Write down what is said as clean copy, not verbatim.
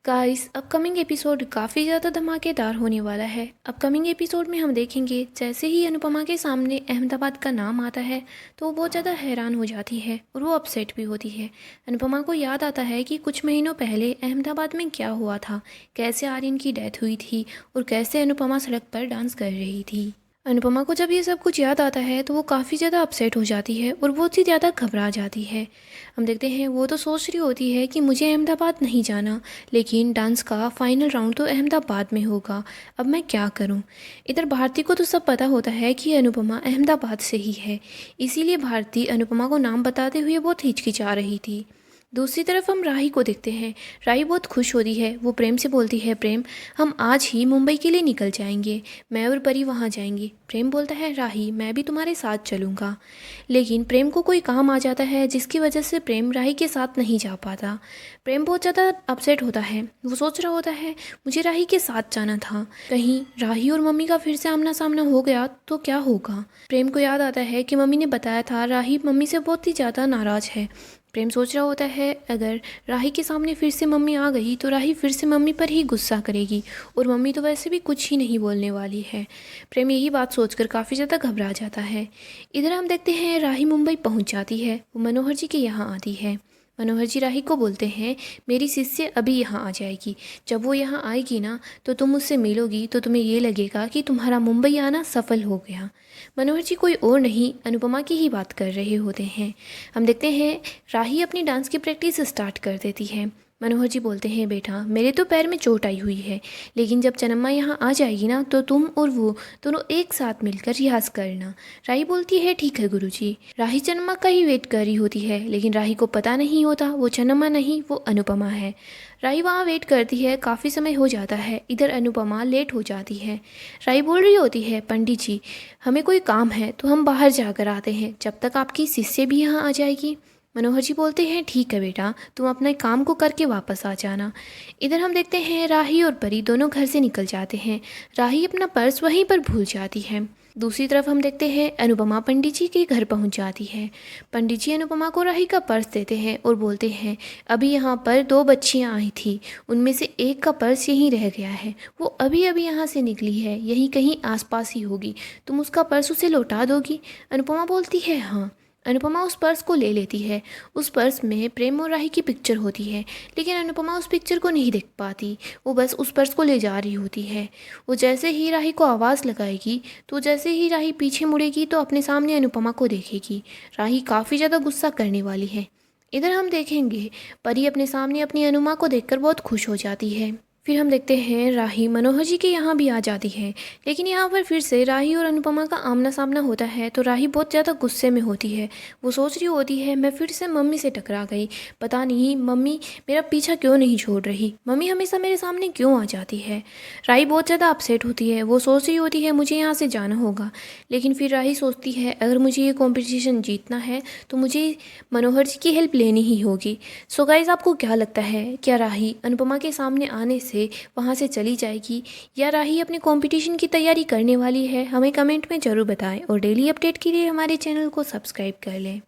Guys upcoming episode काफ़ी ज़्यादा धमाकेदार होने वाला है। अपकमिंग एपिसोड में हम देखेंगे जैसे ही अनुपमा के सामने अहमदाबाद का नाम आता है तो वो बहुत ज़्यादा हैरान हो जाती है और वो अपसेट भी होती है। अनुपमा को याद आता है कि कुछ महीनों पहले अहमदाबाद में क्या हुआ था, कैसे आर्यन की डेथ हुई थी और कैसे अनुपमा सड़क पर डांस कर रही थी। अनुपमा को जब ये सब कुछ याद आता है तो वो काफ़ी ज़्यादा अपसेट हो जाती है और बहुत ही ज़्यादा घबरा जाती है। हम देखते हैं वो तो सोच रही होती है कि मुझे अहमदाबाद नहीं जाना, लेकिन डांस का फाइनल राउंड तो अहमदाबाद में होगा। अब मैं क्या करूं? इधर भारती को तो सब पता होता है कि अनुपमा अहमदाबाद से ही है, इसीलिए भारती अनुपमा को नाम बताते हुए बहुत हिचकिचा रही थी। दूसरी तरफ हम राही को देखते हैं। राही बहुत खुश होती है। वो प्रेम से बोलती है, प्रेम हम आज ही मुंबई के लिए निकल जाएंगे, मैं और परी वहाँ जाएंगे। प्रेम बोलता है, राही मैं भी तुम्हारे साथ चलूँगा। लेकिन प्रेम को कोई काम आ जाता है जिसकी वजह से प्रेम राही के साथ नहीं जा पाता। प्रेम बहुत ज़्यादा अपसेट होता है। वो सोच रहा होता है मुझे राही के साथ जाना था, कहीं राही और मम्मी का फिर से आमना सामना हो गया तो क्या होगा। प्रेम को याद आता है कि मम्मी ने बताया था राही मम्मी से बहुत ही ज़्यादा नाराज़ है। प्रेम सोच रहा होता है अगर राही के सामने फिर से मम्मी आ गई तो राही फिर से मम्मी पर ही गुस्सा करेगी और मम्मी तो वैसे भी कुछ ही नहीं बोलने वाली है। प्रेम यही बात सोचकर काफ़ी ज़्यादा घबरा जाता है। इधर हम देखते हैं राही मुंबई पहुंच जाती है। वो मनोहर जी के यहाँ आती है। मनोहर जी राही को बोलते हैं, मेरी शिष्य अभी यहाँ आ जाएगी। जब वो यहाँ आएगी ना तो तुम मुझसे मिलोगी तो तुम्हें ये लगेगा कि तुम्हारा मुंबई आना सफल हो गया। मनोहर जी कोई और नहीं अनुपमा की ही बात कर रहे होते हैं। हम देखते हैं राही अपनी डांस की प्रैक्टिस स्टार्ट कर देती है। मनोहर जी बोलते हैं, बेटा मेरे तो पैर में चोट आई हुई है, लेकिन जब चनम्मा यहाँ आ जाएगी ना तो तुम और वो दोनों एक साथ मिलकर रियाज करना। राही बोलती है, ठीक है गुरुजी। राही चनम्मा का ही वेट कर रही होती है, लेकिन राही को पता नहीं होता वो चनम्मा नहीं वो अनुपमा है। राही वहाँ वेट करती है, काफ़ी समय हो जाता है। इधर अनुपमा लेट हो जाती है। राही बोल रही होती है, पंडित जी हमें कोई काम है तो हम बाहर जाकर आते हैं, जब तक आपकी शिष्य भी यहाँ आ जाएगी। मनोहर जी बोलते हैं, ठीक है बेटा तुम अपने काम को करके वापस आ जाना। इधर हम देखते हैं राही और परी दोनों घर से निकल जाते हैं। राही अपना पर्स वहीं पर भूल जाती है। दूसरी तरफ हम देखते हैं अनुपमा पंडित जी के घर पहुंच जाती है। पंडित जी अनुपमा को राही का पर्स देते हैं और बोलते हैं, अभी यहाँ पर 2 बच्चियाँ आई थी, उनमें से एक का पर्स यहीं रह गया है, वो अभी अभी यहाँ से निकली है, यहीं कहीं आसपास ही होगी, तुम उसका पर्स उसे लौटा दोगी। अनुपमा बोलती है, हाँ। अनुपमा उस पर्स को ले लेती है। उस पर्स में प्रेम और राही की पिक्चर होती है, लेकिन अनुपमा उस पिक्चर को नहीं देख पाती। वो बस उस पर्स को ले जा रही होती है। वो जैसे ही राही को आवाज़ लगाएगी तो जैसे ही राही पीछे मुड़ेगी तो अपने सामने अनुपमा को देखेगी। राही काफ़ी ज़्यादा गुस्सा करने वाली है। इधर हम देखेंगे परी अपने सामने अपनी अनुमा को देखकर बहुत खुश हो जाती है। फिर हम देखते हैं राही मनोहर जी के यहाँ भी आ जाती है, लेकिन यहाँ पर फिर से राही और अनुपमा का आमना सामना होता है तो राही बहुत ज़्यादा गुस्से में होती है। वो सोच रही होती है, मैं फिर से मम्मी से टकरा गई, पता नहीं मम्मी मेरा पीछा क्यों नहीं छोड़ रही, मम्मी हमेशा मेरे सामने क्यों आ जाती है। राही बहुत ज़्यादा अपसेट होती है। वो सोच रही होती है मुझे यहाँ से जाना होगा, लेकिन फिर राही सोचती है अगर मुझे ये कॉम्पिटिशन जीतना है तो मुझे मनोहर जी की हेल्प लेनी ही होगी। सो गाइस आपको क्या लगता है, क्या राही अनुपमा के सामने आने से वहाँ से चली जाएगी या राही अपने कंपटीशन की तैयारी करने वाली है? हमें कमेंट में ज़रूर बताएं और डेली अपडेट के लिए हमारे चैनल को सब्सक्राइब कर लें।